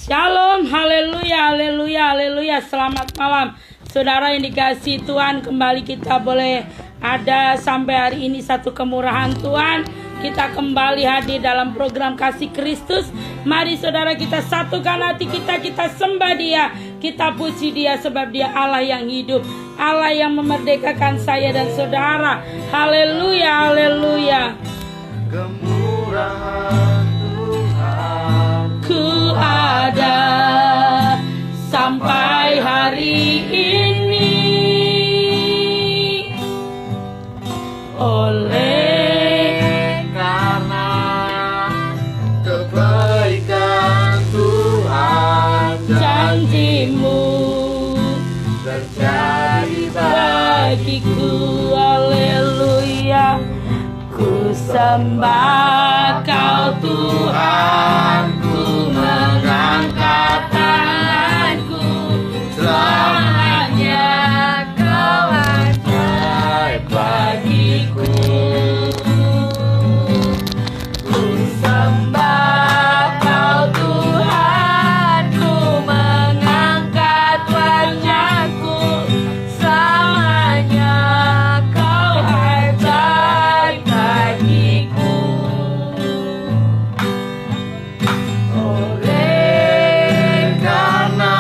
Shalom, haleluya, haleluya, haleluya. Selamat malam saudara yang dikasihi Tuhan. Kembali kita boleh ada sampai hari ini satu kemurahan Tuhan. Kita kembali hadir dalam program Kasih Kristus. Mari saudara kita satukan hati kita, kita sembah Dia, kita puji Dia sebab Dia Allah yang hidup, Allah yang memerdekakan saya dan saudara. Haleluya, haleluya. Kemurahan Tuhan Ku ada sampai hari ini oleh karena kebaikan Tuhan, janji-Mu terjadi bagiku. Haleluya. Ku sembah Kau Tuhan, ku mengangkat tanganku, selamanya Kau ajaib bagiku. Ku sembah Kau Tuhan, ku mengangkat wajahku, selamanya Kau ajaib bagiku. oleh karena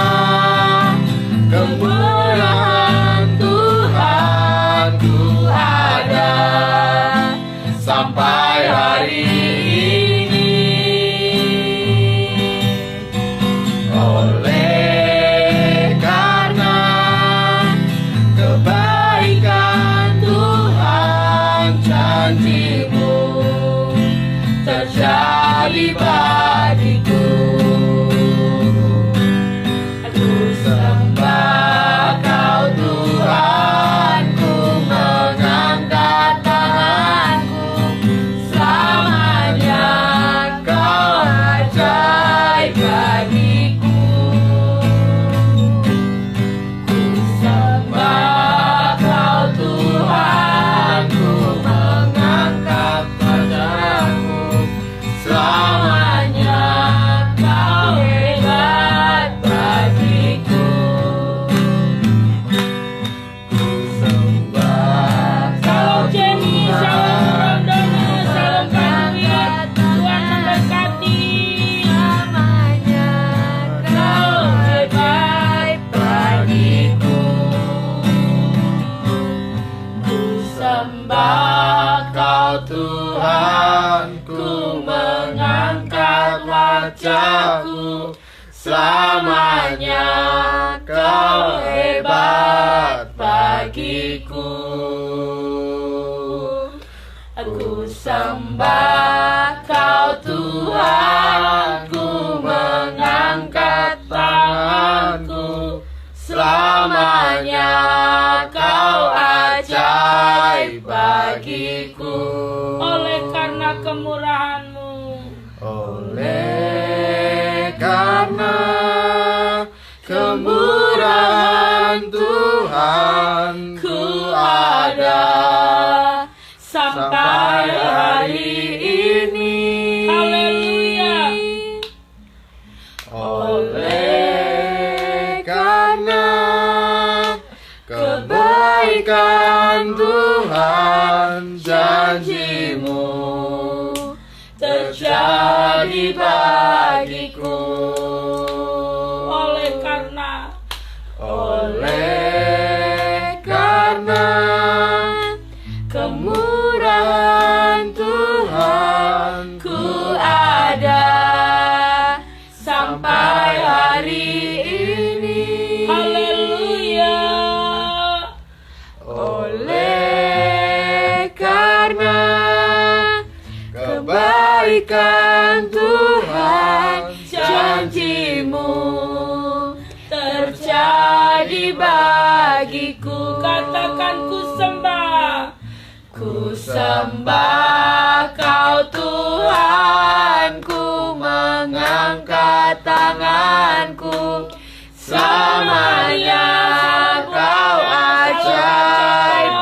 kemurahan Tuhan ku ada sampai hari ini. Oleh karena kebaikan Tuhan, janji-Mu terjadi bagiku. Ku sembah Kau Tuhan, ku mengangkat tanganku, selamanya Kau ajaib bagiku. Ku sembah Kau Tuhan, ku mengangkat wajahku, selamanya Kau hebat bagiku. Ku sembah Salam Jenny, salam Rondona, salam Panduit. Tuhan memberkati. selamanya Kau hebat bagiku. Ku sembah Kau Tuhan, ku mengangkat wajahku, selamanya Kau hebat bagiku. Aku sembah Kau Tuhan, ku mengangkat tanganku, selamanya Kau ajaib bagiku. Oleh karena kemurahan-Mu, Oleh karena kemurahan Tuhan ku ada sampai hari ini. Haleluya. Oleh karena kebaikan Tuhan, janji-Mu terjadi bagiku. Oleh karena kemurahan Tuhan ku ada sampai hari ini. haleluya. Oleh karena kebaikan Tuhan, janji-Mu terjadi bagiku. Katakan ku sembah. Ku sembah Kau Tuhan, ku mengangkat tanganku, selamanya Kau ajaib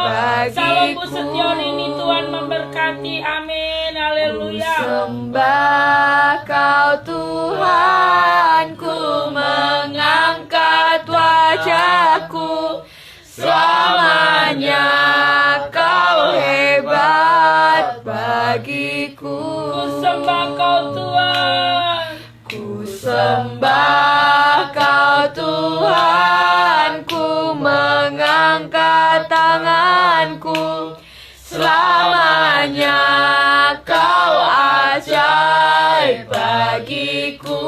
Salam Bu bagiku. Setiorini, Tuhan memberkati. Amin. Amin. Haleluya. Sembah Kau Tuhan, ku mengangkat wajahku. Selamanya Kau hebat bagiku. Ku sembah Kau Tuhan. Ku sembah Kau Tuhan, ku mengangkat tanganku. Selamanya Kau ajaib bagiku.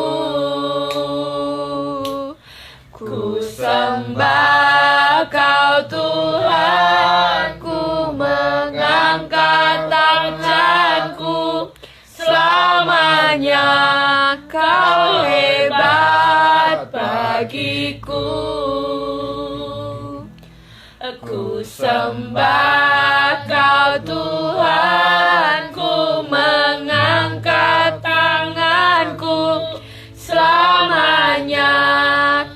Ku sembah Kau Tuhan, ku mengangkat tanganku. Selamanya Kau hebat bagiku. Ku sembah Kau Tuhan, ku mengangkat tanganku. Selamanya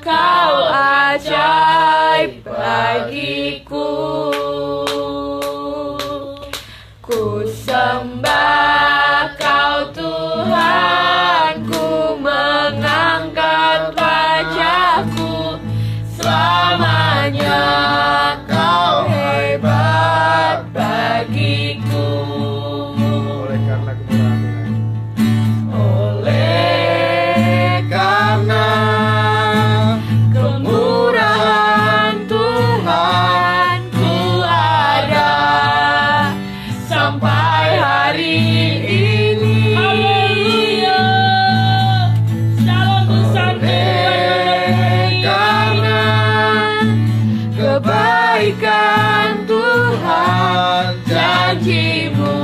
Kau ajaib bagiku. Ku sembah Kau Tuhan, ku mengangkat wajahku. Selamanya Kau hebat bagiku. Oleh karena Kemurahan Tuhan ku ada sampai hari ini. Haleluya. Shalom Tuhan Tuhan. karena Kebaikan Tuhan, janji-Mu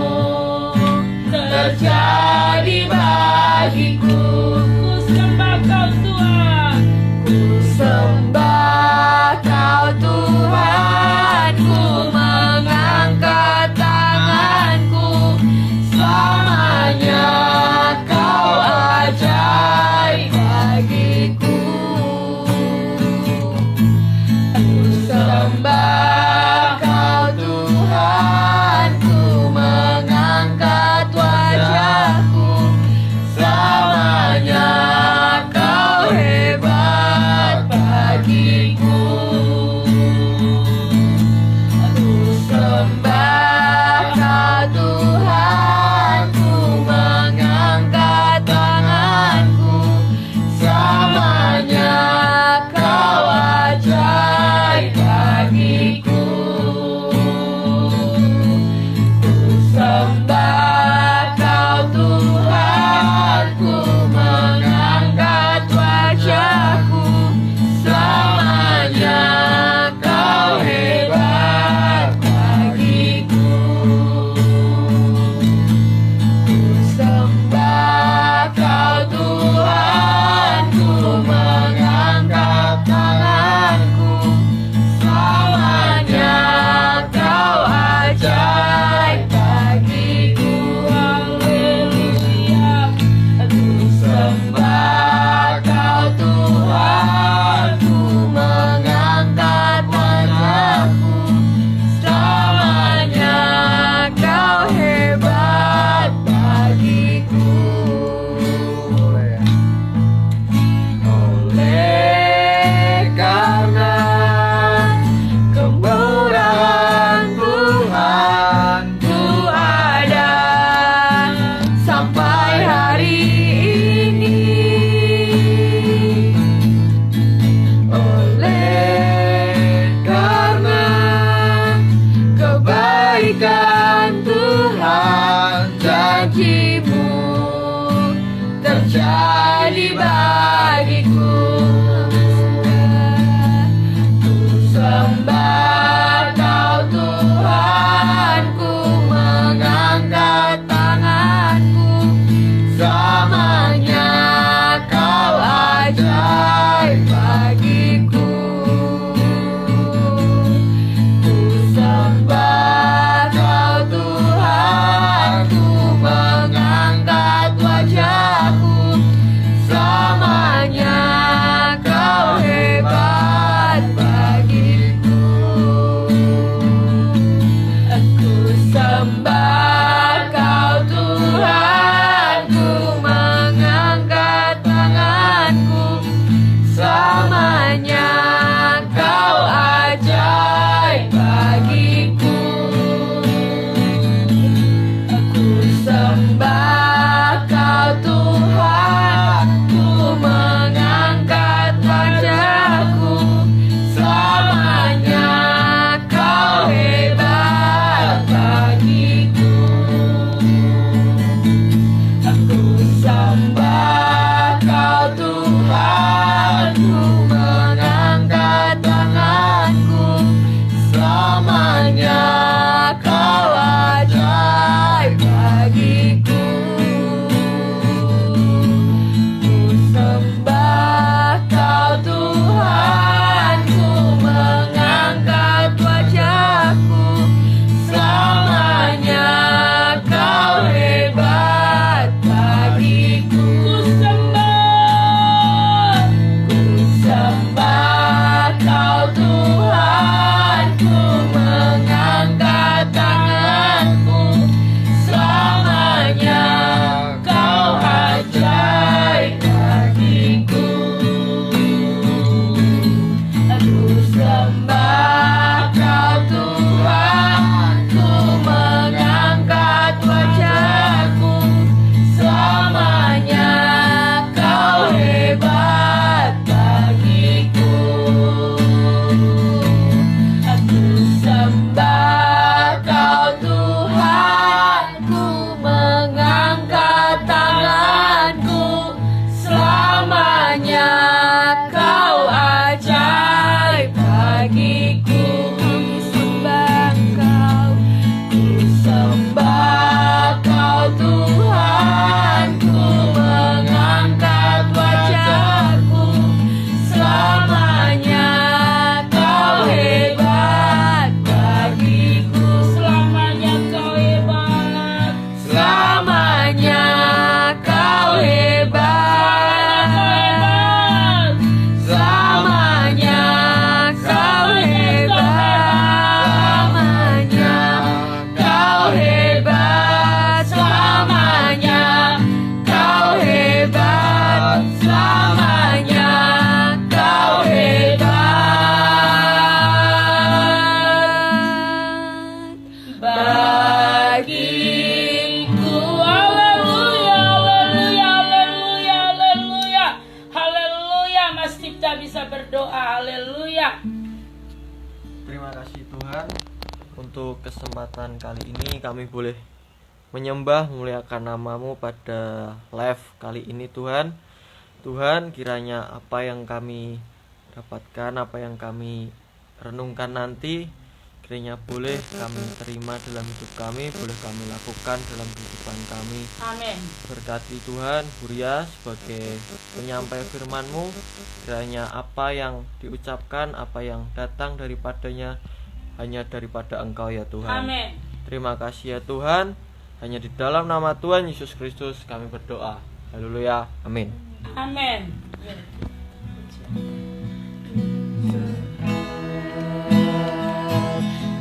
terjadi bagiku. Ku sembah Kau Tuhan. Ku sembah Kau Tuhan, ku mengangkat tanganku. sembah Kau Tuhan, ku mengangkat wajahku, selamanya Kau hebat bagiku. Aku sembah Kau Tuhan, ku mengangkat tanganku, selamanya Kau ajaib bagiku. Ku sembah Kau Tuhan, ku mengangkat wajahku, selamanya Kau hebat bagiku. Ku sembah Kau Tuhan, ku mengangkat tanganku, selamanya Kau ajaib bagiku. Aku sembah Kau Tuhan, ku mengangkat wajahku, selamanya Kau hebat bagiku. Aku sembah Kau Tuhan, ku mengangkat tanganku, selamanya Kau ajaib bagiku. Ku sembah Kau, ku sembah Kau Tuhan, ku mengangkat wajahku, selamanya Kau hebat bagiku. Selamanya Kau hebat, selamanya Kau hebat, selamanya Kau hebat, selamanya Kau hebat, selamanya Kau hebat bagiku. Haleluya, haleluya, haleluya, haleluya, haleluya. Mas Cipta bisa berdoa, haleluya. Terima kasih Tuhan untuk kesempatan kali ini kami boleh menyembah memuliakan nama-Mu pada live kali ini Tuhan. Tuhan, kiranya apa yang kami dapatkan, apa yang kami renungkan nanti, kiranya boleh kami terima dalam hidup kami, boleh kami lakukan dalam kehidupan kami. Amin. Berkati Tuhan Huria sebagai penyampai firman-Mu, kiranya apa yang diucapkan, apa yang datang daripadanya hanya daripada Engkau ya Tuhan. Amin. Terima kasih ya Tuhan, hanya di dalam nama Tuhan Yesus Kristus kami berdoa. Haleluya, amin. Amin.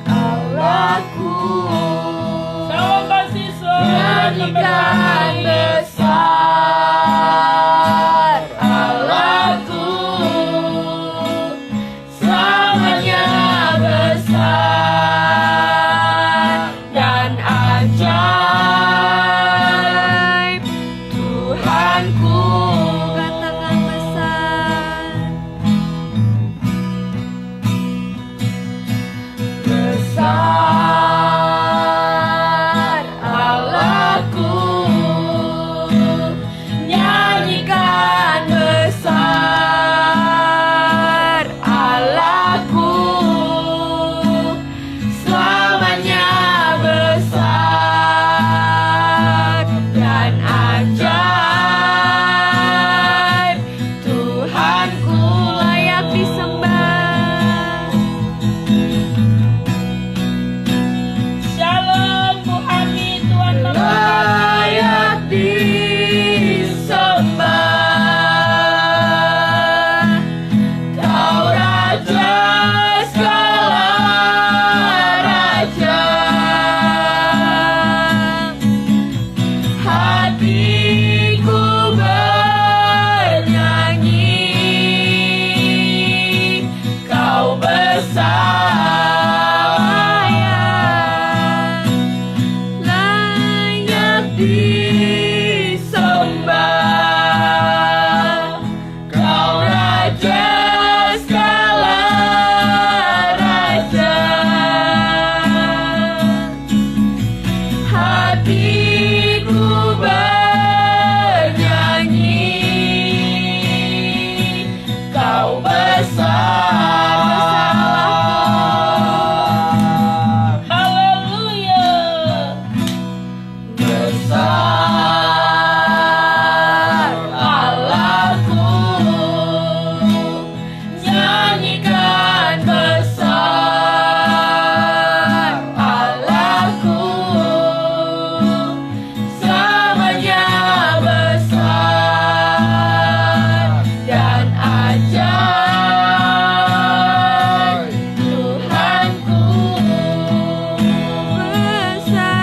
Allahku, Salam kasih nyanyikan besar Allahku, selamanya besar dan ajaib. Tuhanku, katakan besar, besar Allahku, nyanyikan besar Allahku, selamanya besar dan ajaib. Tuhanku layak disembah. Shalom Bu Ami, Tuhan memberkati. Layak disembah, Kau Raja segala raja. Hatiku bernyanyi, Kau besar, layak disembah. besar Allahku, nyanyikan besar Allahku, semuanya besar dan ajaib Tuhanku besar.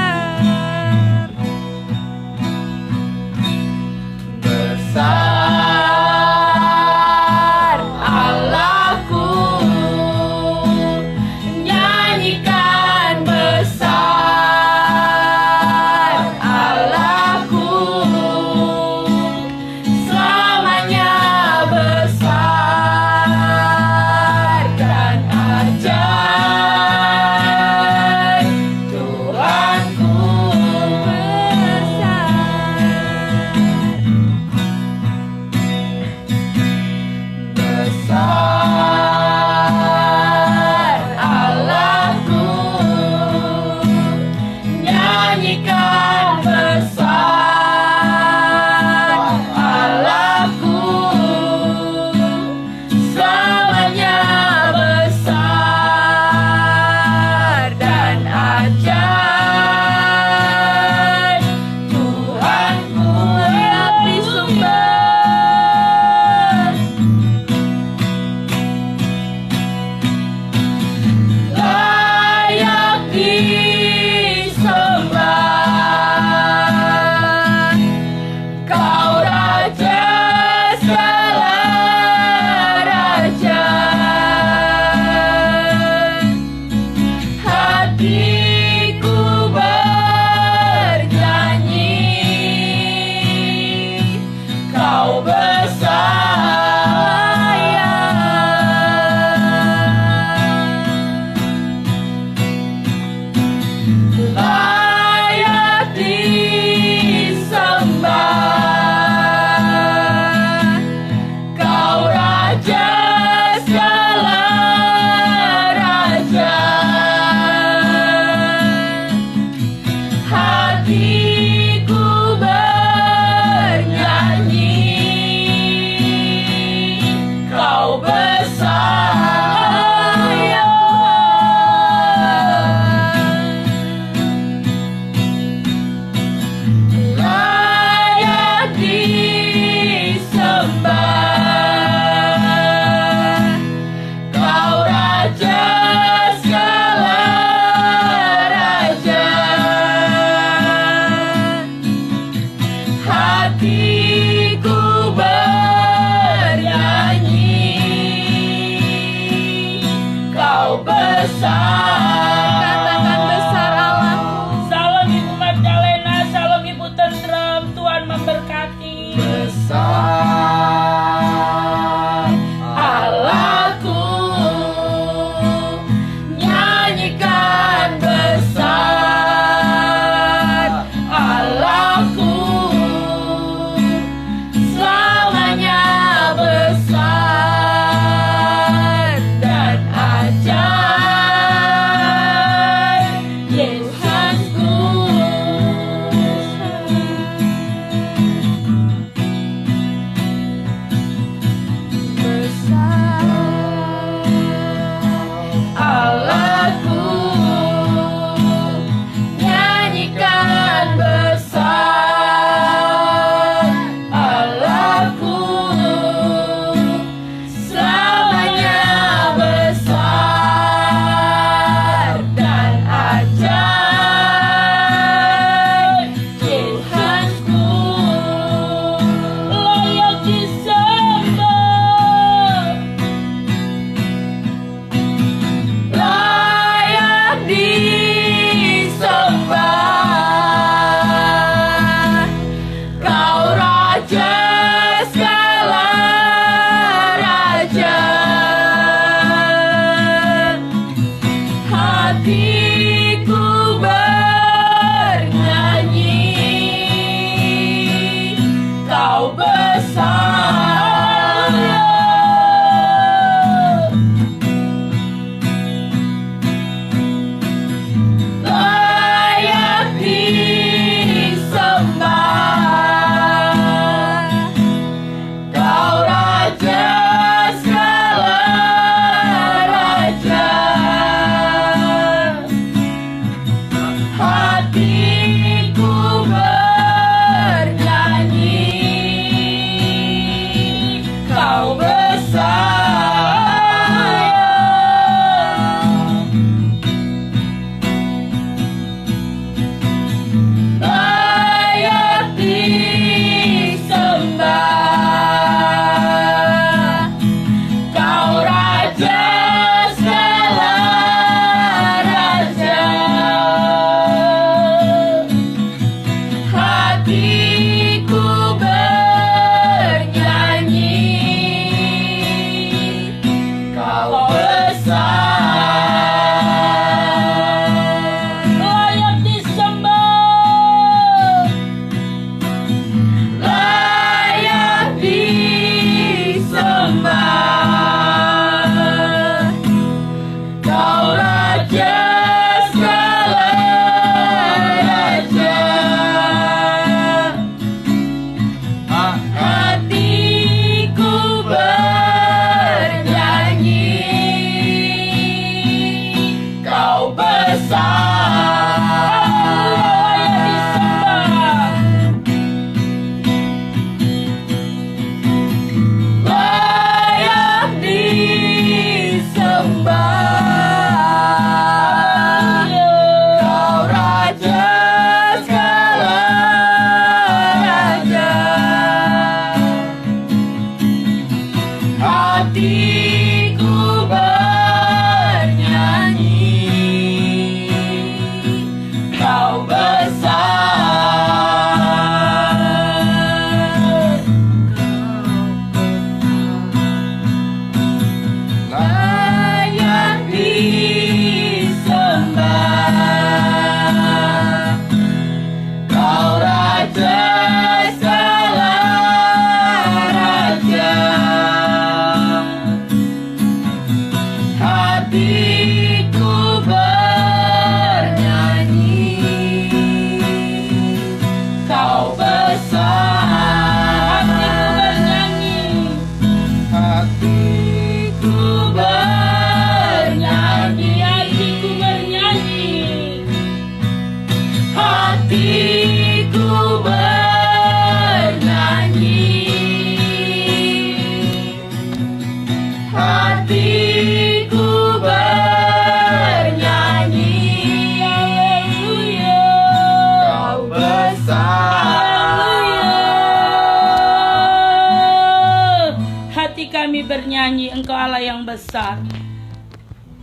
bernyanyi Engkau Allah yang besar.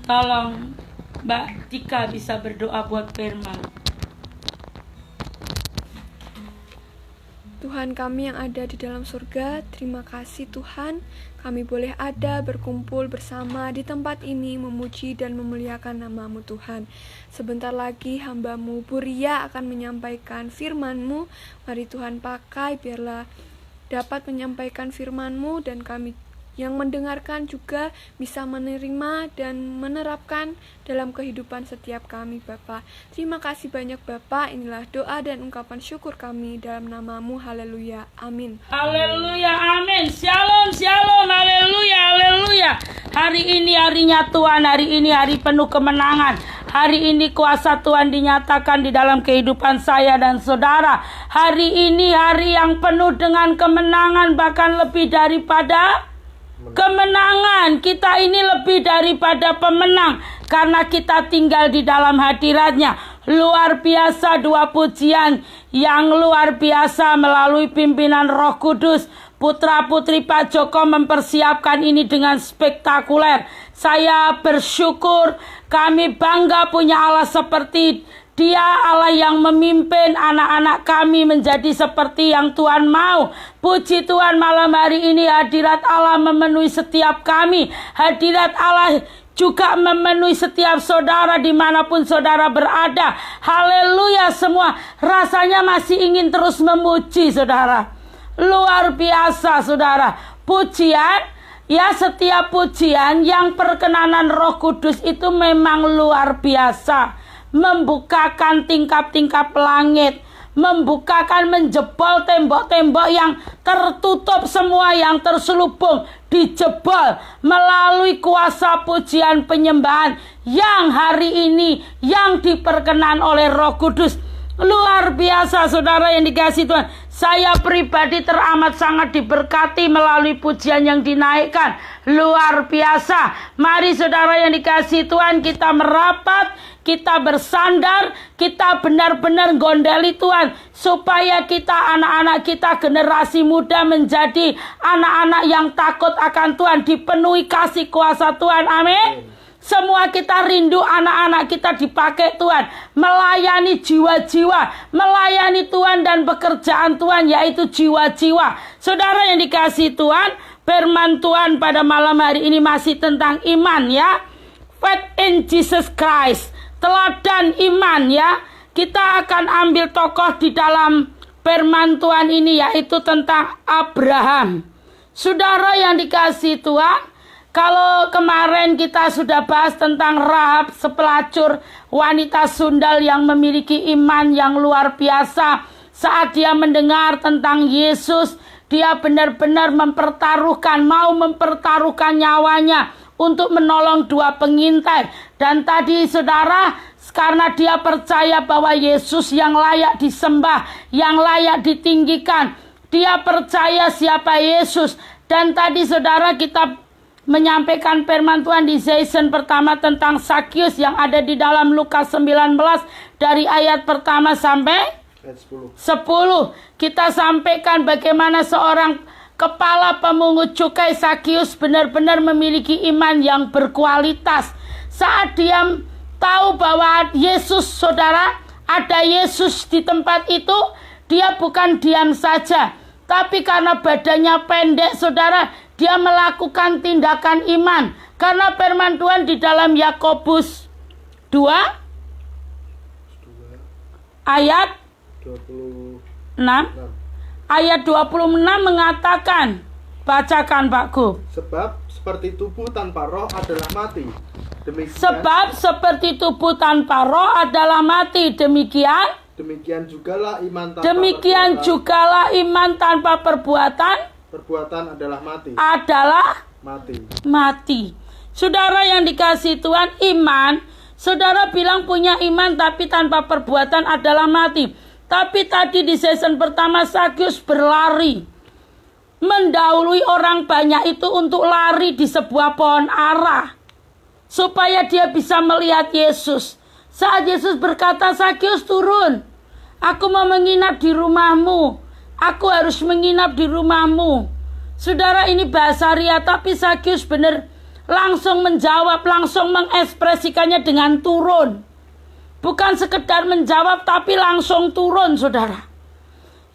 Tolong Mbak Tika bisa berdoa buat Firman. Tuhan kami yang ada di dalam surga, terima kasih Tuhan, kami boleh ada berkumpul bersama di tempat ini memuji dan memuliakan nama-Mu Tuhan. Sebentar lagi hamba-Mu Buria akan menyampaikan firman-Mu. Mari Tuhan pakai biarlah dapat menyampaikan firman-Mu dan kami yang mendengarkan juga bisa menerima dan menerapkan dalam kehidupan setiap kami Bapa. Terima kasih banyak Bapa. Inilah doa dan ungkapan syukur kami dalam nama-Mu. Haleluya. Amin. Haleluya, amin. Shalom, shalom, haleluya, haleluya. Hari ini harinya Tuhan, hari ini hari penuh kemenangan. Hari ini kuasa Tuhan dinyatakan di dalam kehidupan saya dan saudara. Hari ini hari yang penuh dengan kemenangan, bahkan lebih daripada kemenangan. Kita ini lebih daripada pemenang karena kita tinggal di dalam hadirat-Nya. Luar biasa, dua pujian yang luar biasa melalui pimpinan Roh Kudus. Putra-putri Pak Joko mempersiapkan ini dengan spektakuler. Saya bersyukur, kami bangga punya Allah seperti Dia, Allah yang memimpin anak-anak kami menjadi seperti yang Tuhan mau. Puji Tuhan, malam hari ini hadirat Allah memenuhi setiap kami. Hadirat Allah juga memenuhi setiap saudara dimanapun saudara berada. Haleluya, semua rasanya masih ingin terus memuji saudara. Luar biasa saudara. Pujian, ya setiap pujian yang perkenanan Roh Kudus itu memang luar biasa. Membukakan tingkap-tingkap langit, membukakan, menjebol tembok-tembok yang tertutup, semua yang terselubung dijebol melalui kuasa pujian penyembahan yang hari ini yang diperkenan oleh Roh Kudus. Luar biasa saudara yang dikasihi Tuhan. Saya pribadi teramat sangat diberkati melalui pujian yang dinaikkan. Luar biasa. Mari saudara yang dikasihi Tuhan, kita merapat, kita bersandar, kita benar-benar gondeli Tuhan. Supaya kita, anak-anak kita, generasi muda menjadi anak-anak yang takut akan Tuhan. Dipenuhi kasih kuasa Tuhan. Amin. Semua kita rindu anak-anak kita dipakai Tuhan, melayani jiwa-jiwa, melayani Tuhan dan pekerjaan Tuhan, yaitu jiwa-jiwa. Saudara yang dikasihi Tuhan, firman Tuhan pada malam hari ini masih tentang iman ya. Faith in Jesus Christ, teladan iman ya. Kita akan ambil tokoh di dalam firman Tuhan ini, yaitu tentang Abraham. Saudara yang dikasihi Tuhan, kalau kemarin kita sudah bahas tentang Rahab, sepelacur wanita sundal yang memiliki iman yang luar biasa. Saat dia mendengar tentang Yesus, dia benar-benar mempertaruhkan, mau mempertaruhkan nyawanya untuk menolong dua pengintai. Dan tadi saudara, karena dia percaya bahwa Yesus yang layak disembah, yang layak ditinggikan, dia percaya siapa Yesus. Dan tadi saudara kita menyampaikan firman Tuhan di season pertama tentang Sakyus yang ada di dalam Lukas 19 dari ayat pertama sampai 10. Kita sampaikan bagaimana seorang kepala pemungut cukai Sakyus benar-benar memiliki iman yang berkualitas. Saat dia tahu bahwa Yesus, saudara, ada Yesus di tempat itu, dia bukan diam saja. Tapi karena badannya pendek, saudara, dia melakukan tindakan iman. Karena firman Tuhan di dalam Yakobus 2 ayat 26 ayat 26 mengatakan, bacakan Pakku. Sebab seperti tubuh tanpa roh adalah mati. Sebab seperti tubuh tanpa roh adalah mati. Demikian jugalah iman tanpa jugalah iman tanpa perbuatan adalah mati. Saudara yang dikasihi Tuhan, iman, saudara bilang punya iman tapi tanpa perbuatan adalah mati. Tapi tadi di season pertama Sakyus berlari, mendahului orang banyak itu untuk lari di sebuah pohon ara, supaya dia bisa melihat Yesus. Saat Yesus berkata, Sakyus turun, aku mau menginap di rumahmu. Aku harus menginap di rumahmu. Saudara, ini bahasa ria, tapi Sakyus benar langsung menjawab, langsung mengekspresikannya dengan turun. Bukan sekedar menjawab, tapi langsung turun, saudara.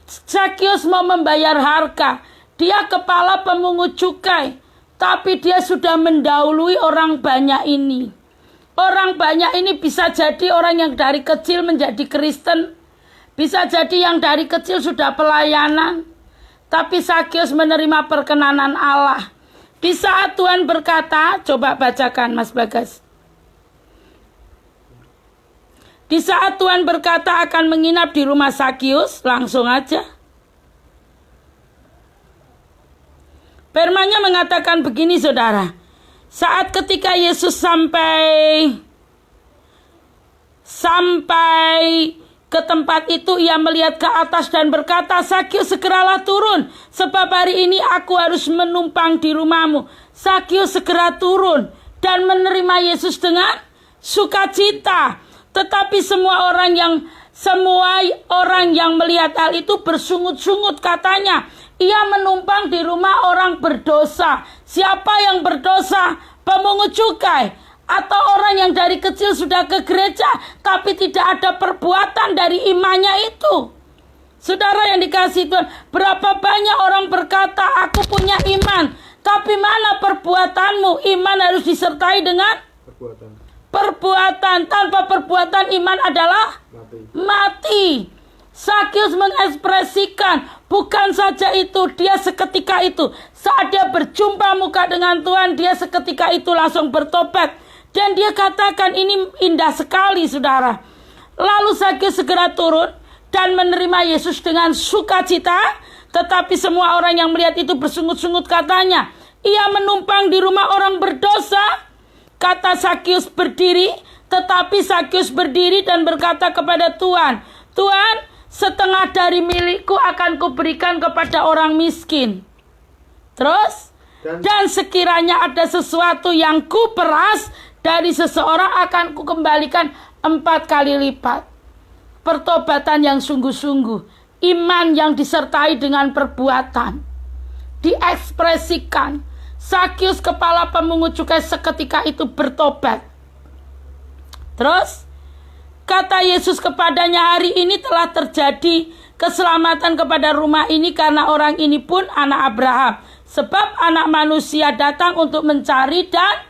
Sakyus mau membayar harga. Dia kepala pemungut cukai, tapi dia sudah mendahului orang banyak ini. Orang banyak ini bisa jadi orang yang dari kecil menjadi Kristen. Bisa jadi yang dari kecil sudah pelayanan. Tapi Sakyus menerima perkenanan Allah. Di saat Tuhan berkata, coba bacakan Mas Bagas. Di saat Tuhan berkata akan menginap di rumah Sakyus, langsung aja. Firman-Nya mengatakan begini, saudara. Saat ketika Yesus sampai ke tempat itu, ia melihat ke atas dan berkata, Sakyus, segeralah turun, sebab hari ini aku harus menumpang di rumahmu. Sakyus segera turun dan menerima Yesus dengan sukacita. Tetapi semua orang yang melihat hal itu bersungut-sungut, katanya, ia menumpang di rumah orang berdosa. Siapa yang berdosa? Pemungut cukai. Atau orang yang dari kecil sudah ke gereja, tapi tidak ada perbuatan dari imannya itu. Saudara yang dikasihi Tuhan, berapa banyak orang berkata, aku punya iman, tapi mana perbuatanmu? Iman harus disertai dengan perbuatan. Tanpa perbuatan iman adalah mati. Sakyus mengekspresikan, bukan saja itu, dia seketika itu, saat dia berjumpa muka dengan Tuhan, dia seketika itu langsung bertobat. Dan dia katakan, ini indah sekali, saudara. Lalu Sakyus segera turun dan menerima Yesus dengan sukacita. Tetapi semua orang yang melihat itu bersungut-sungut, katanya, ia menumpang di rumah orang berdosa. Kata Sakyus berdiri, tetapi Sakyus berdiri dan berkata kepada Tuhan, Tuhan, setengah dari milikku akan kuberikan kepada orang miskin. Terus, dan sekiranya ada sesuatu yang kuperas dari seseorang, akan kukembalikan 4 kali lipat. Pertobatan yang sungguh-sungguh, iman yang disertai dengan perbuatan, diekspresikan. Sakyus kepala pemungut cukai seketika itu bertobat. Terus kata Yesus kepadanya, hari ini telah terjadi keselamatan kepada rumah ini, karena orang ini pun anak Abraham. Sebab anak manusia datang untuk mencari dan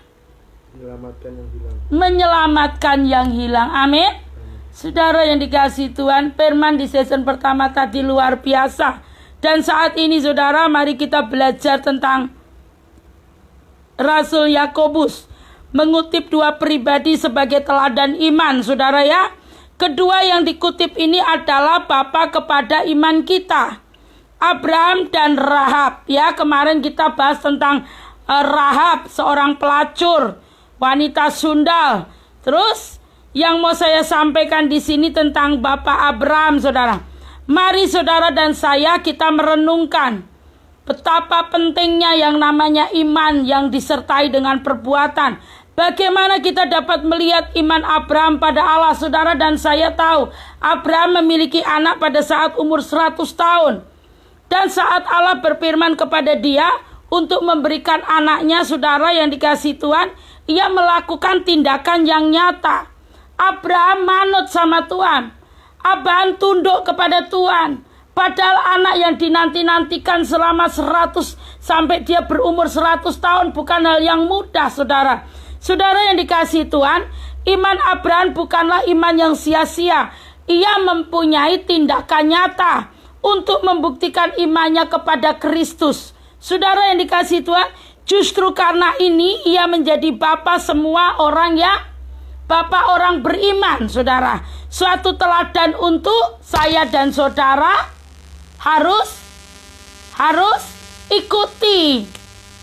menyelamatkan yang hilang. Amin. Saudara yang dikasihi Tuhan, firman di season pertama tadi luar biasa. Dan saat ini, saudara, mari kita belajar tentang Rasul Yakobus, mengutip 2 pribadi sebagai teladan iman, saudara ya. Kedua yang dikutip ini adalah bapa kepada iman kita, Abraham dan Rahab. Ya, kemarin kita bahas tentang Rahab, seorang pelacur, wanita sundal. Terus yang mau saya sampaikan di sini tentang Bapak Abraham, saudara. Mari saudara dan saya kita merenungkan betapa pentingnya yang namanya iman yang disertai dengan perbuatan. Bagaimana kita dapat melihat iman Abraham pada Allah, saudara, dan saya tahu Abraham memiliki anak pada saat umur 100 tahun. Dan saat Allah berfirman kepada dia untuk memberikan anaknya, saudara yang dikasihi Tuhan, ia melakukan tindakan yang nyata. Abraham manut sama Tuhan. Abraham tunduk kepada Tuhan. Padahal anak yang dinanti-nantikan selama 100 sampai dia berumur 100 tahun bukan hal yang mudah, saudara. Saudara yang dikasihi Tuhan, iman Abraham bukanlah iman yang sia-sia. Ia mempunyai tindakan nyata untuk membuktikan imannya kepada Kristus. Saudara yang dikasihi Tuhan, justru karena ini ia menjadi bapa semua orang yang bapa orang beriman, saudara. Suatu teladan untuk saya dan saudara harus ikuti.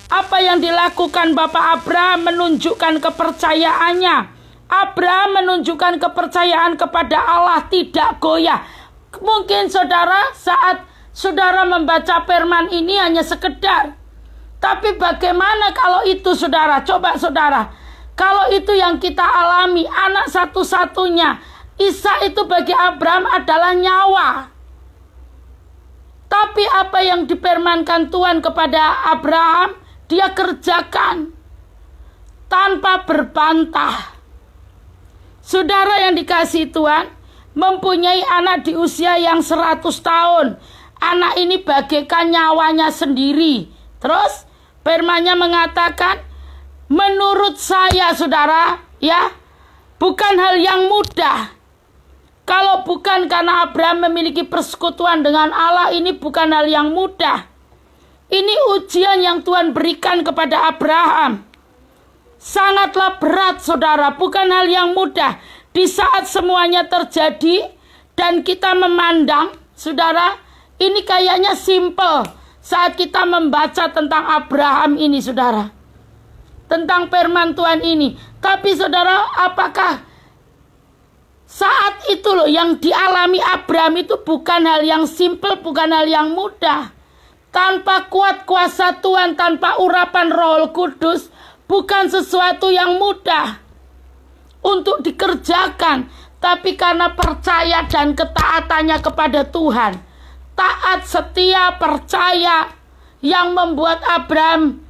Apa yang dilakukan Bapak Abraham menunjukkan kepercayaannya. Abraham menunjukkan kepercayaan kepada Allah, tidak goyah. Mungkin saudara saat saudara membaca firman ini hanya sekedar. Tapi bagaimana kalau itu, saudara? Coba saudara, kalau itu yang kita alami, anak satu-satunya, Ishak itu bagi Abraham adalah nyawa. Tapi Tapi apa yang difirmankan Tuhan kepada Abraham, dia kerjakan tanpa berbantah. Saudara yang dikasihi Tuhan, mempunyai anak di usia yang 100 tahun. Anak ini bagaikan nyawanya sendiri. Terus firman-Nya mengatakan, menurut saya saudara, ya, bukan hal yang mudah. Kalau bukan karena Abraham memiliki persekutuan dengan Allah, ini bukan hal yang mudah. Ini ujian yang Tuhan berikan kepada Abraham. Sangatlah berat saudara, bukan hal yang mudah. Di saat semuanya terjadi dan kita memandang, saudara, ini kayaknya simple saat kita membaca tentang Abraham ini saudara. Tentang firman Tuhan ini. Tapi saudara, apakah saat itu loh yang dialami Abraham itu bukan hal yang simple, bukan hal yang mudah. Tanpa kuat kuasa Tuhan, tanpa urapan Roh Kudus, bukan sesuatu yang mudah untuk dikerjakan. Tapi karena percaya dan ketaatannya kepada Tuhan, taat, setia, percaya, yang membuat Abraham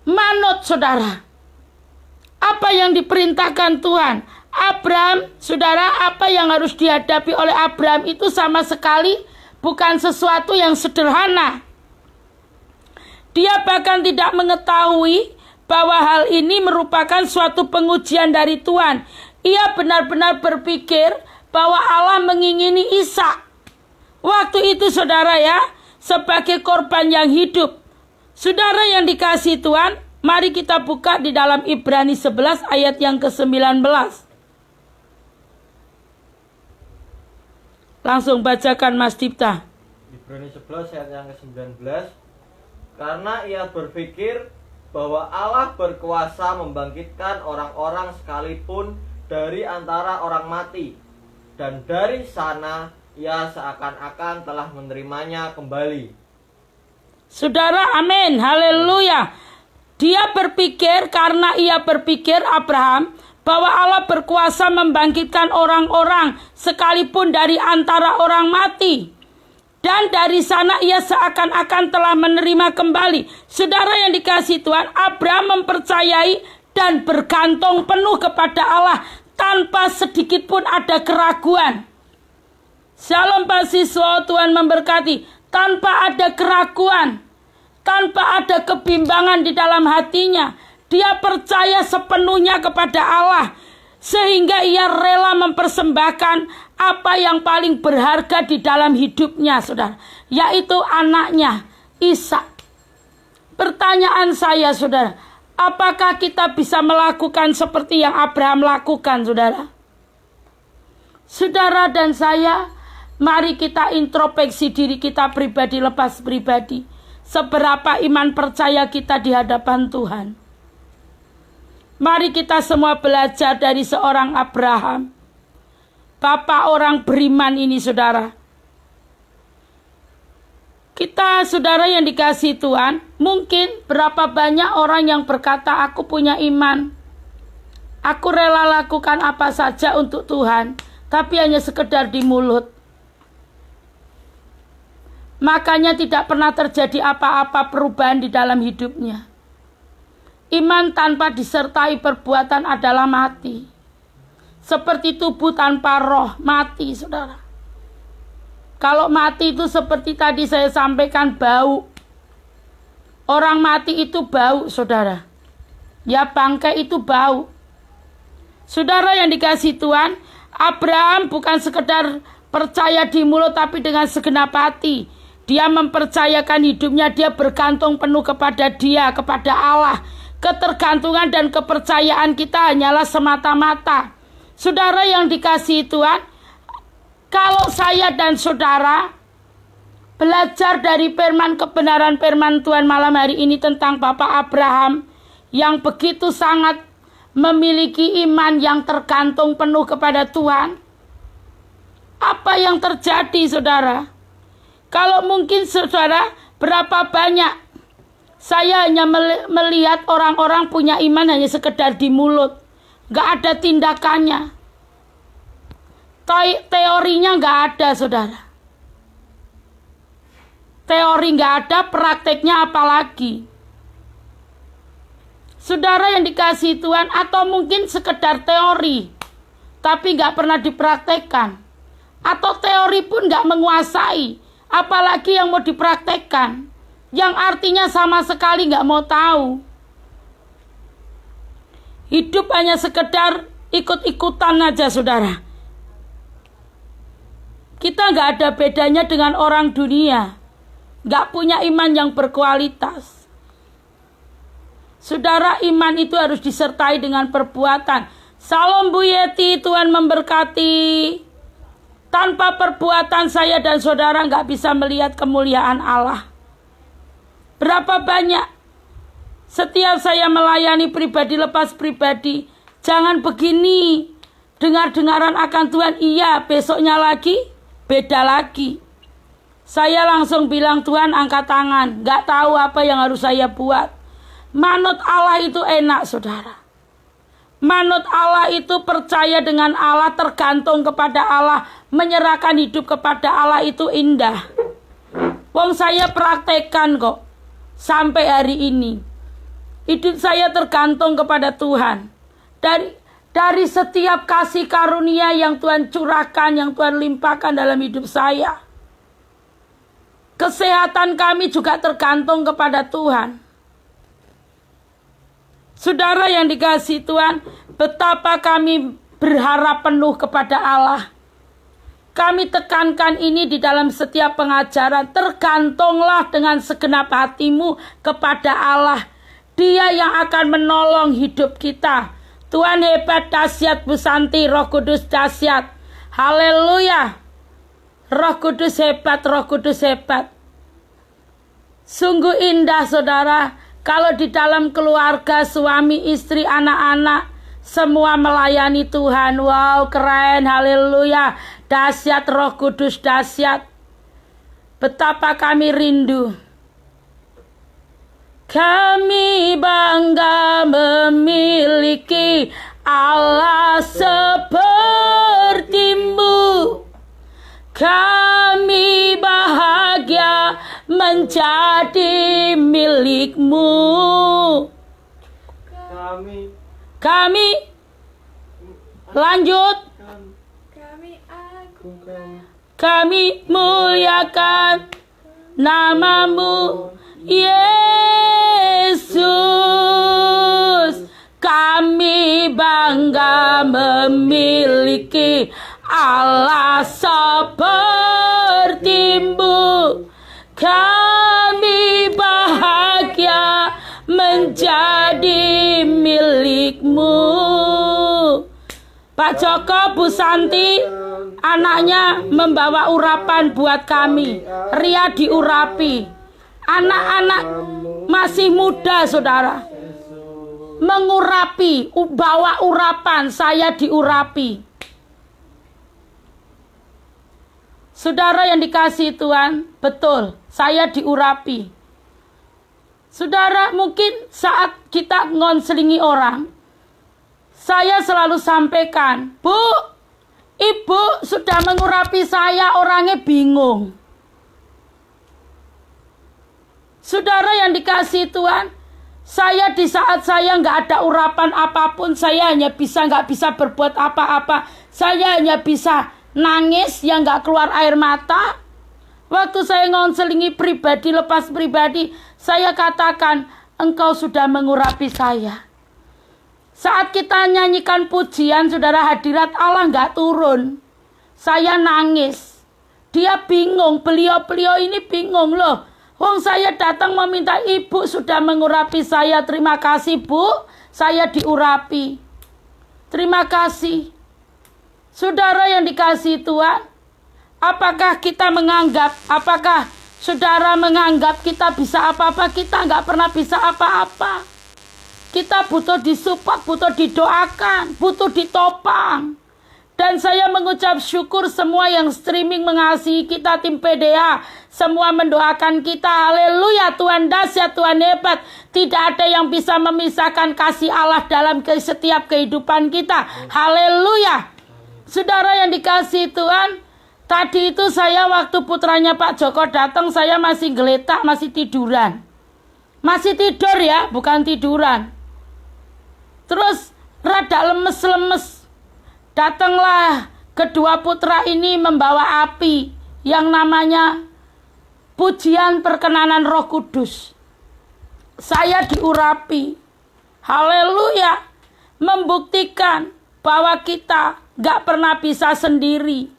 manut saudara. Apa yang diperintahkan Tuhan? Abraham, saudara, apa yang harus dihadapi oleh Abraham itu sama sekali bukan sesuatu yang sederhana. Dia bahkan tidak mengetahui bahwa hal ini merupakan suatu pengujian dari Tuhan. Ia benar-benar berpikir bahwa Allah mengingini Ishak. Waktu itu saudara ya, sebagai korban yang hidup. Saudara yang dikasihi Tuhan, mari kita buka di dalam Ibrani 11 ayat yang ke-19. Langsung bacakan Mas Dipta. Ibrani 11 ayat yang ke-19. Karena ia berpikir bahwa Allah berkuasa membangkitkan orang-orang sekalipun dari antara orang mati. Dan dari sana ia seakan-akan telah menerimanya kembali. Saudara, amin, haleluya. Dia berpikir, karena ia berpikir Abraham, bahwa Allah berkuasa membangkitkan orang-orang sekalipun dari antara orang mati. Dan dari sana ia seakan-akan telah menerima kembali. Saudara yang dikasihi Tuhan, Abraham mempercayai dan bergantung penuh kepada Allah tanpa sedikit pun ada keraguan. Shalom Pak Siswa, Tuhan memberkati. Tanpa ada keraguan, tanpa ada kebimbangan di dalam hatinya. Dia percaya sepenuhnya kepada Allah, sehingga ia rela mempersembahkan apa yang paling berharga di dalam hidupnya, saudara, yaitu anaknya, Ishak. Pertanyaan saya, saudara, apakah kita bisa melakukan seperti yang Abraham lakukan, saudara? Saudara dan saya, mari kita introspeksi diri kita pribadi lepas pribadi. Seberapa iman percaya kita di hadapan Tuhan. Mari kita semua belajar dari seorang Abraham, bapak orang beriman ini, saudara. Kita, saudara yang dikasihi Tuhan, mungkin berapa banyak orang yang berkata, aku punya iman, aku rela lakukan apa saja untuk Tuhan, tapi hanya sekedar di mulut. Makanya tidak pernah terjadi apa-apa perubahan di dalam hidupnya. Iman tanpa disertai perbuatan adalah mati. Seperti tubuh tanpa roh, mati, saudara. Kalau mati itu seperti tadi saya sampaikan, bau. Orang mati itu bau, saudara. Ya, bangkai itu bau. Saudara yang dikasihi Tuhan, Abraham bukan sekedar percaya di mulut, tapi dengan segenap hati. Dia mempercayakan hidupnya, dia bergantung penuh kepada Dia, kepada Allah. Ketergantungan dan kepercayaan kita hanyalah semata-mata. Saudara yang dikasihi Tuhan, kalau saya dan saudara belajar dari firman kebenaran firman Tuhan malam hari ini tentang Bapak Abraham yang begitu sangat memiliki iman yang tergantung penuh kepada Tuhan, apa yang terjadi, saudara? Kalau mungkin saudara, berapa banyak saya hanya melihat orang-orang punya iman hanya sekedar di mulut. Gak ada tindakannya. Teorinya gak ada, saudara. Teori nggak ada, prakteknya apalagi. Saudara yang dikasihi Tuhan, atau mungkin sekedar teori, tapi nggak pernah dipraktekkan. Atau teori pun nggak menguasai, apalagi yang mau dipraktekkan. Yang artinya sama sekali nggak mau tahu. Hidup hanya sekedar ikut-ikutan aja, saudara. Kita nggak ada bedanya dengan orang dunia. Nggak punya iman yang berkualitas. Saudara, iman itu harus disertai dengan perbuatan. Salam Bu Yeti, Tuhan memberkati. Tanpa perbuatan saya dan saudara nggak bisa melihat kemuliaan Allah. Berapa banyak setiap saya melayani pribadi lepas pribadi, jangan begini, dengar-dengaran akan Tuhan, iya, besoknya lagi, beda lagi. Saya langsung bilang, Tuhan angkat tangan, nggak tahu apa yang harus saya buat. Manut Allah itu enak, saudara. Manut Allah itu percaya dengan Allah, tergantung kepada Allah, menyerahkan hidup kepada Allah itu indah. Wong saya praktekkan kok, sampai hari ini. Hidup saya tergantung kepada Tuhan. Dari setiap kasih karunia yang Tuhan curahkan, yang Tuhan limpahkan dalam hidup saya. Kesehatan kami juga tergantung kepada Tuhan. Saudara yang dikasihi Tuhan, betapa kami berharap penuh kepada Allah. Kami tekankan ini di dalam setiap pengajaran. Tergantunglah dengan segenap hatimu kepada Allah. Dia yang akan menolong hidup kita. Tuhan hebat, dahsyat, Bu Santi, Roh Kudus dahsyat. Haleluya. Roh Kudus hebat, Roh Kudus hebat. Sungguh indah, saudara. Kalau di dalam keluarga, suami, istri, anak-anak, semua melayani Tuhan. Wow, keren, haleluya. Dahsyat, Roh Kudus dahsyat. Betapa kami rindu. Kami bangga memiliki Allah sepertimu. Kami bahagia menjadi milikmu. Kami lanjut. Kami muliakan namamu, Yesus. Kami bangga memiliki Allah sepertimu. Kami bahagia menjadi milikmu. Pak Joko, Bu Santi, anaknya membawa urapan buat kami. Ria diurapi. Anak-anak masih muda, saudara, mengurapi, bawa urapan, saya diurapi. Saudara yang dikasihi Tuhan, betul, saya diurapi. Saudara, mungkin saat kita ngonselingi orang, saya selalu sampaikan, Bu, Ibu sudah mengurapi saya, orangnya bingung. Saudara yang dikasihi Tuhan, saya di saat saya nggak ada urapan apapun, saya hanya nggak bisa berbuat apa-apa. Saya hanya bisa nangis yang nggak keluar air mata. Waktu saya ngonselingi pribadi lepas pribadi, saya katakan, engkau sudah mengurapi saya. Saat kita nyanyikan pujian, saudara, hadirat Allah nggak turun. Saya nangis. Dia bingung, beliau ini bingung loh. Wong saya datang meminta, Ibu sudah mengurapi saya. Terima kasih, Bu, saya diurapi. Terima kasih. Saudara yang dikasihi Tuhan, apakah kita menganggap, apakah saudara menganggap kita bisa apa-apa? Kita nggak pernah bisa apa-apa. Kita butuh disupport, butuh didoakan, butuh ditopang. Dan saya mengucap syukur semua yang streaming mengasihi kita, tim PDA. Semua mendoakan kita. Haleluya, Tuhan dahsyat, Tuhan hebat. Tidak ada yang bisa memisahkan kasih Allah dalam setiap kehidupan kita. Haleluya. Saudara yang dikasihi Tuhan, Tadi itu saya waktu putranya Pak Joko datang, saya masih geletak, masih tiduran. Masih tidur ya, bukan tiduran. Terus rada lemes-lemes. Datanglah kedua putra ini membawa api yang namanya pujian perkenanan Roh Kudus. Saya diurapi. Haleluya. Membuktikan bahwa kita gak pernah bisa sendiri.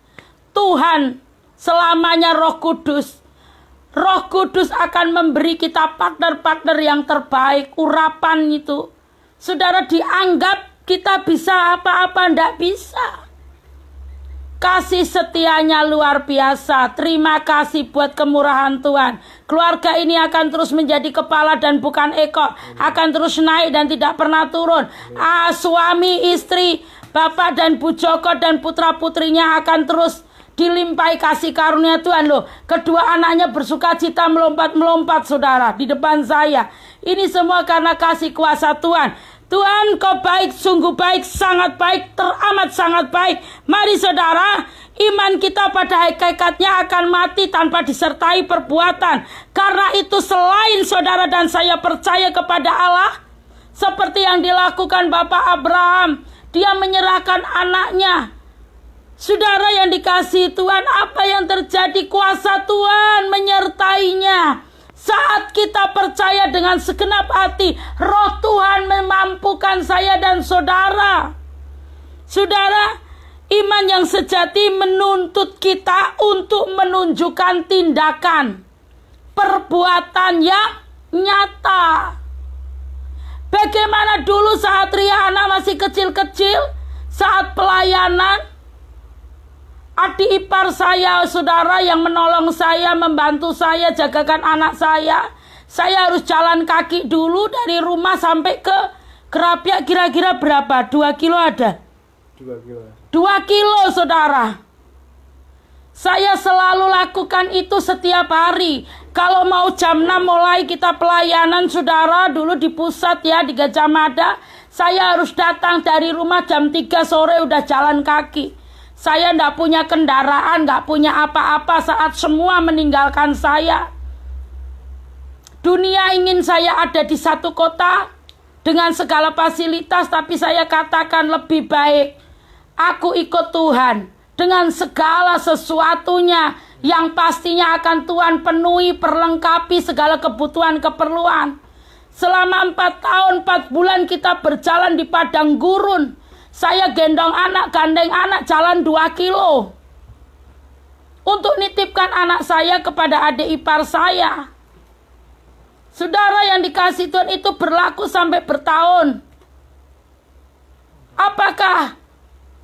Tuhan selamanya Roh Kudus. Roh Kudus akan memberi kita partner-partner yang terbaik. Urapan itu. Saudara, dianggap kita bisa apa-apa, ndak bisa. Kasih setianya luar biasa. Terima kasih buat kemurahan Tuhan. Keluarga ini akan terus menjadi kepala dan bukan ekor. Akan terus naik dan tidak pernah turun. Suami, istri, Bapak dan Bu Joko dan putra-putrinya akan terus dilimpahi kasih karunia Tuhan loh. Kedua anaknya bersuka cita melompat-melompat saudara di depan saya. Ini semua karena kasih kuasa Tuhan. Tuhan, kau baik, sungguh baik, sangat baik, teramat sangat baik. Mari saudara, iman kita pada hakikatnya akan mati tanpa disertai perbuatan. Karena itu selain saudara dan saya percaya kepada Allah, seperti yang dilakukan Bapak Abraham, dia menyerahkan anaknya. Saudara yang dikasihi Tuhan, apa yang terjadi? Kuasa Tuhan menyertainya. Saat kita percaya dengan segenap hati, Roh Tuhan memampukan saya dan saudara. Saudara, iman yang sejati menuntut kita untuk menunjukkan tindakan, perbuatan yang nyata. Bagaimana dulu saat Ria anak masih kecil-kecil, saat pelayanan, adik ipar saya, saudara, yang menolong saya, membantu saya, jagakan anak saya. Saya harus jalan kaki dulu dari rumah sampai ke Kerapiak, kira-kira berapa? 2 kilo ada? 2 kilo. 2 kilo, saudara. Saya selalu lakukan itu setiap hari. Kalau mau jam 6 mulai kita pelayanan, saudara, dulu di pusat ya, di Gajah Mada. Saya harus datang dari rumah jam 3 sore udah jalan kaki. Saya tidak punya kendaraan, nggak punya apa-apa saat semua meninggalkan saya. Dunia ingin saya ada di satu kota dengan segala fasilitas, tapi saya katakan lebih baik aku ikut Tuhan dengan segala sesuatunya yang pastinya akan Tuhan penuhi, perlengkapi segala kebutuhan, keperluan. Selama 4 tahun, 4 bulan kita berjalan di padang gurun. Saya gendong anak, gandeng anak, jalan 2 kilo. Untuk nitipkan anak saya kepada adik ipar saya. Saudara yang dikasih Tuhan, itu berlaku sampai bertahun. Apakah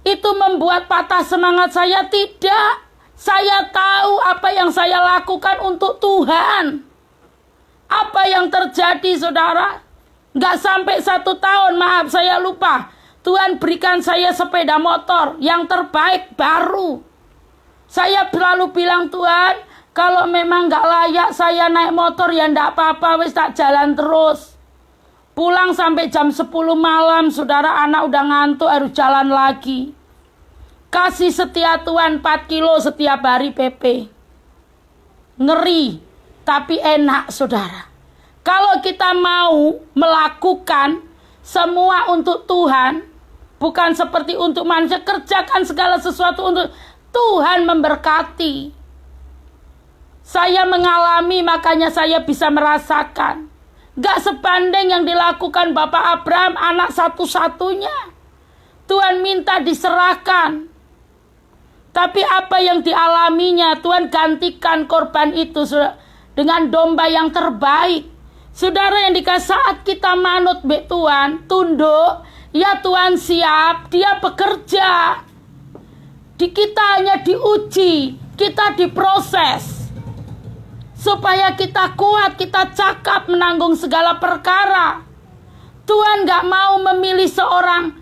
itu membuat patah semangat saya? Tidak. Saya tahu apa yang saya lakukan untuk Tuhan. Apa yang terjadi, saudara? Nggak sampai 1 tahun, maaf saya lupa. Tuhan berikan saya sepeda motor yang terbaik, baru. Saya selalu bilang, Tuhan, kalau memang gak layak saya naik motor, ya ndak apa-apa, wis tak jalan terus. Pulang sampai jam 10 malam, saudara, anak udah ngantuk, harus jalan lagi. Kasih setia Tuhan 4 kilo setiap hari PP. Ngeri, tapi enak, saudara. Kalau kita mau melakukan semua untuk Tuhan, bukan seperti untuk manusia, kerjakan segala sesuatu untuk Tuhan memberkati. Saya mengalami, makanya saya bisa merasakan. Gak sebanding yang dilakukan Bapak Abraham, anak satu-satunya. Tuhan minta diserahkan. Tapi apa yang dialaminya, Tuhan gantikan korban itu dengan domba yang terbaik. Saudara yang dikasih, saat kita manut be Tuhan, tunduk, ya Tuhan siap, dia bekerja. Kita hanya diuji, kita diproses. Supaya kita kuat, kita cakap menanggung segala perkara. Tuhan gak mau memilih seorang.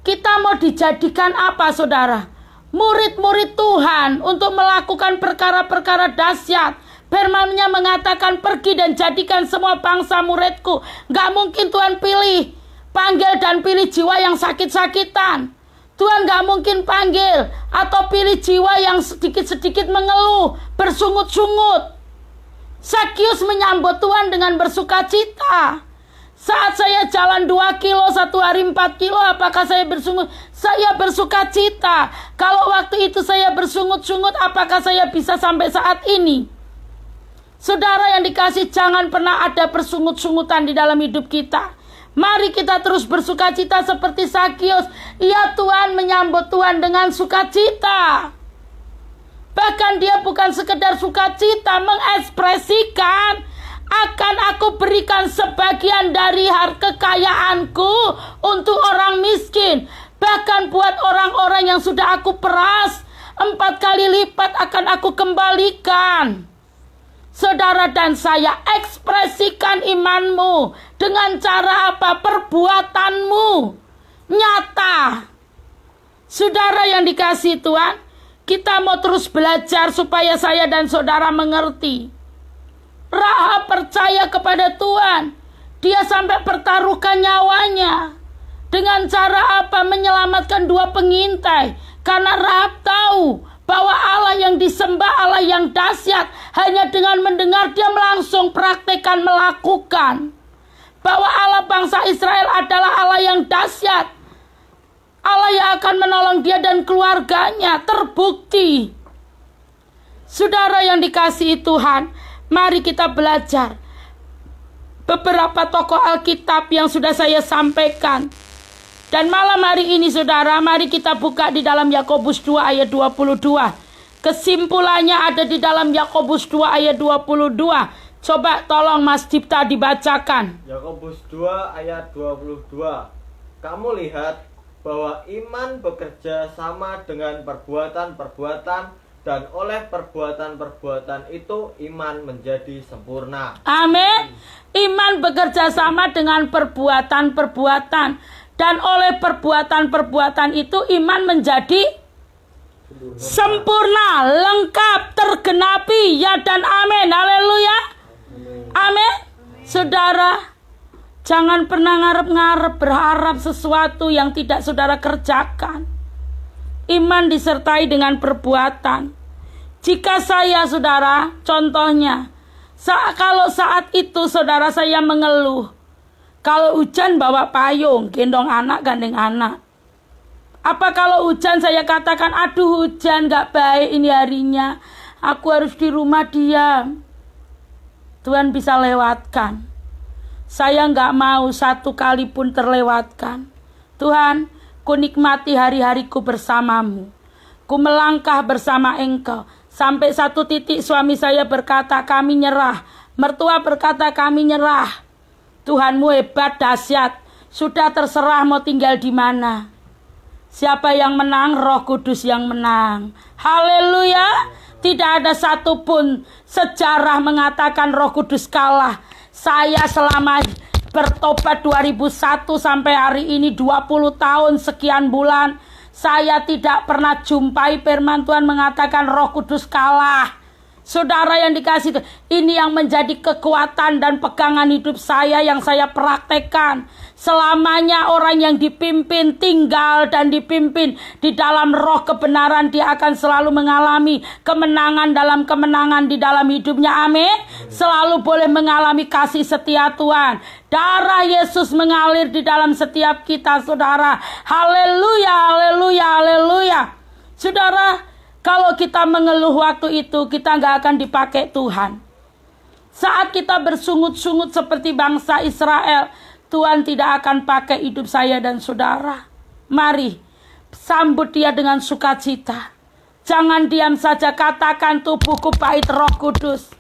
Kita mau dijadikan apa, saudara? Murid-murid Tuhan untuk melakukan perkara-perkara dahsyat. Firman-Nya mengatakan, pergi dan jadikan semua bangsa muridku. Gak mungkin Tuhan pilih, panggil dan pilih jiwa yang sakit-sakitan. Tuhan gak mungkin panggil atau pilih jiwa yang sedikit-sedikit mengeluh, bersungut-sungut. Sakius menyambut Tuhan dengan bersukacita. Saat saya jalan 2 kilo, 1 hari 4 kilo, apakah saya bersungut? Saya bersukacita. Kalau waktu itu saya bersungut-sungut, apakah saya bisa sampai saat ini? Saudara yang dikasih, jangan pernah ada persungut-sungutan di dalam hidup kita. Mari kita terus bersukacita seperti Sakius. Ya, Tuhan menyambut Tuhan dengan sukacita. Bahkan dia bukan sekedar sukacita, mengekspresikan, akan aku berikan sebagian dari harta kekayaanku untuk orang miskin. Bahkan buat orang-orang yang sudah aku peras, 4 kali lipat akan aku kembalikan. Saudara dan saya, ekspresikan imanmu dengan cara apa? Perbuatanmu nyata. Saudara yang dikasihi Tuhan, kita mau terus belajar supaya saya dan saudara mengerti. Rahab percaya kepada Tuhan. Dia sampai pertaruhkan nyawanya. Dengan cara apa? Menyelamatkan 2 pengintai. Karena Rahab tahu bahwa Allah yang disembah Allah yang dahsyat. Hanya dengan mendengar dia langsung praktekkan, melakukan. Bahwa Allah bangsa Israel adalah Allah yang dahsyat. Allah yang akan menolong dia dan keluarganya. Terbukti. Saudara yang dikasihi Tuhan, mari kita belajar beberapa tokoh Alkitab yang sudah saya sampaikan. Dan malam hari ini saudara, mari kita buka di dalam Yakobus 2 ayat 22. Kesimpulannya ada di dalam Yakobus 2 ayat 22. Coba tolong Mas Dipta dibacakan. Yakobus 2 ayat 22. Kamu lihat bahwa iman bekerja sama dengan perbuatan-perbuatan, dan oleh perbuatan-perbuatan itu iman menjadi sempurna. Amin. Iman bekerja sama dengan perbuatan-perbuatan, dan oleh perbuatan-perbuatan itu iman menjadi sempurna, lengkap, tergenapi. Ya dan amin. Haleluya. Amin. Saudara, jangan pernah ngarep-ngarep berharap sesuatu yang tidak saudara kerjakan. Iman disertai dengan perbuatan. Jika saya, saudara, contohnya, kalau saat itu saudara saya mengeluh, kalau hujan bawa payung, gendong anak, gandeng anak. Apa kalau hujan saya katakan, aduh hujan gak baik ini harinya, aku harus di rumah diam. Tuhan bisa lewatkan. Saya gak mau 1 kali pun terlewatkan. Tuhan, ku nikmati hari-hariku bersamamu. Ku melangkah bersama Engkau. Sampai 1 titik suami saya berkata, kami nyerah. Mertua berkata, kami nyerah. Tuhanmu hebat, dahsyat. Sudah terserah mau tinggal di mana. Siapa yang menang? Roh Kudus yang menang. Haleluya. Tidak ada satupun sejarah mengatakan Roh Kudus kalah. Saya selama bertobat 2001 sampai hari ini 20 tahun sekian bulan, saya tidak pernah jumpai firman Tuhan mengatakan Roh Kudus kalah. Saudara yang dikasih, ini yang menjadi kekuatan dan pegangan hidup saya yang saya praktekkan. Selamanya orang yang dipimpin, tinggal dan dipimpin di dalam roh kebenaran, dia akan selalu mengalami kemenangan dalam kemenangan di dalam hidupnya. Amin. Selalu boleh mengalami kasih setia Tuhan. Darah Yesus mengalir di dalam setiap kita, saudara. Haleluya, haleluya, haleluya. Saudara, kalau kita mengeluh waktu itu, kita gak akan dipakai Tuhan. Saat kita bersungut-sungut seperti bangsa Israel, Tuhan tidak akan pakai hidup saya dan saudara. Mari, sambut dia dengan sukacita. Jangan diam saja, katakan tubuhku bait Roh Kudus.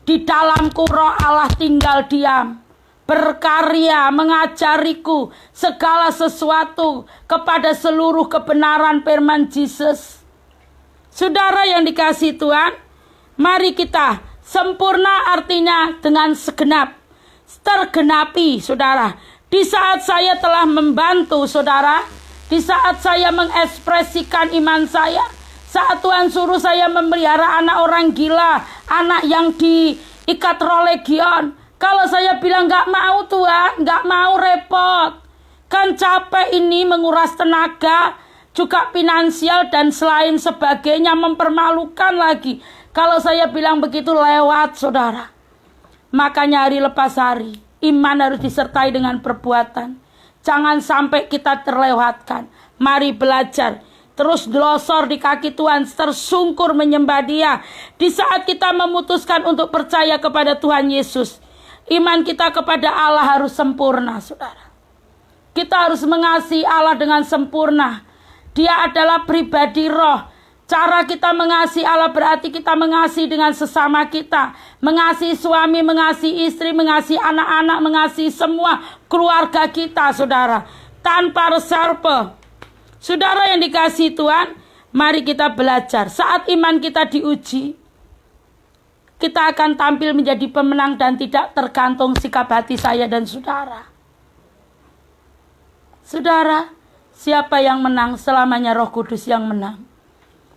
Di dalamku Roh Allah tinggal diam. Berkarya mengajariku segala sesuatu kepada seluruh kebenaran firman Yesus. Saudara yang dikasihi Tuhan, mari kita sempurna artinya dengan segenap, tergenapi, saudara. Di saat saya telah membantu saudara, di saat saya mengekspresikan iman saya, saat Tuhan suruh saya memelihara anak orang gila, anak yang diikat roh legion. Kalau saya bilang gak mau Tuhan, gak mau repot, kan capek ini menguras tenaga. juga finansial dan selain sebagainya, mempermalukan lagi. Kalau saya bilang begitu lewat, saudara. Makanya hari lepas hari, iman harus disertai dengan perbuatan. Jangan sampai kita terlewatkan. Mari belajar. Terus glosor di kaki Tuhan, tersungkur menyembah Dia. Di saat kita memutuskan untuk percaya kepada Tuhan Yesus, iman kita kepada Allah harus sempurna, saudara. Kita harus mengasihi Allah dengan sempurna. Dia adalah pribadi roh. Cara kita mengasihi Allah berarti kita mengasihi dengan sesama kita. Mengasihi suami, mengasihi istri, mengasihi anak-anak, mengasihi semua keluarga kita, saudara. Tanpa reserve. Saudara yang dikasihi Tuhan, mari kita belajar. Saat iman kita diuji, kita akan tampil menjadi pemenang dan tidak tergantung sikap hati saya dan saudara. Saudara, siapa yang menang? Selamanya Roh Kudus yang menang.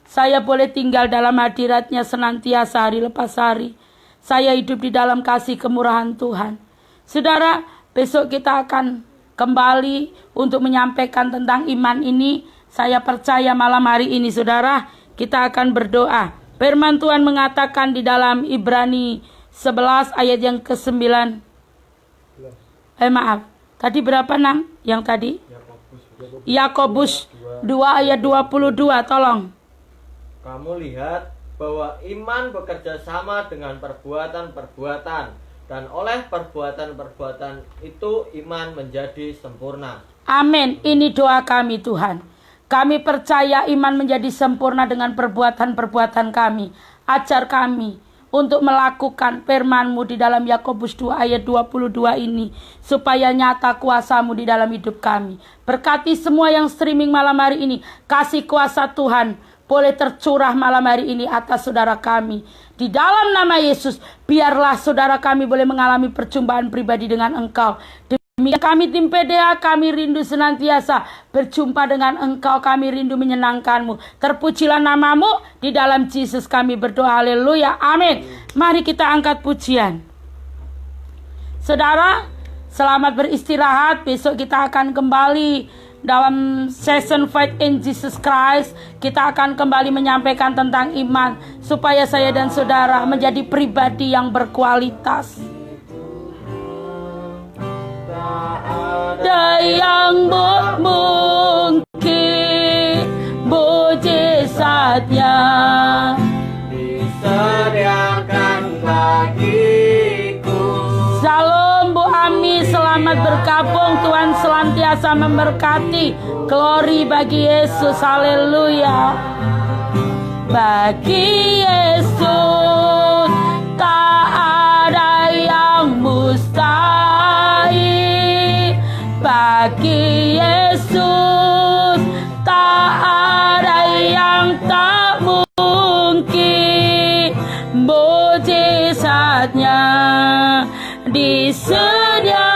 Saya boleh tinggal dalam hadiratnya senantiasa hari lepas hari. Saya hidup di dalam kasih kemurahan Tuhan. Saudara, besok kita akan kembali untuk menyampaikan tentang iman ini. Saya percaya malam hari ini, saudara, kita akan berdoa. Firman Tuhan mengatakan di dalam Ibrani 11 ayat yang ke-9. Tadi berapa 6? Yang tadi? Yakobus 2 ayat 22, tolong. Kamu lihat bahwa iman bekerja sama dengan perbuatan-perbuatan, dan oleh perbuatan-perbuatan itu iman menjadi sempurna. Amin. Ini doa kami, Tuhan. Kami percaya iman menjadi sempurna dengan perbuatan-perbuatan kami. Ajar kami untuk melakukan firman-Mu di dalam Yakobus 2 ayat 22 ini, supaya nyata kuasa-Mu di dalam hidup kami. Berkati semua yang streaming malam hari ini. Kasih kuasa Tuhan boleh tercurah malam hari ini atas saudara kami. Di dalam nama Yesus, biarlah saudara kami boleh mengalami perjumpaan pribadi dengan Engkau. Demikian kami tim PDA, kami rindu senantiasa berjumpa dengan Engkau. Kami rindu menyenangkan-Mu. Terpujilah nama-Mu. Di dalam Yesus kami berdoa. Haleluya. Amin. Mari kita angkat pujian. Saudara, selamat beristirahat. Besok kita akan kembali dalam session Fight in Jesus Christ. Kita akan kembali menyampaikan tentang iman, supaya saya dan saudara menjadi pribadi yang berkualitas. Ada yang mungkin mujizatnya Disediakan bagiku. Shalom Bu Ami, selamat bergabung. Tuhan senantiasa memberkati. Glory bagi Yesus, haleluya. Bagi Yesus tak ada yang mustahil. Bagi Yesus tak ada yang tak mungkin. Mujizatnya disediakan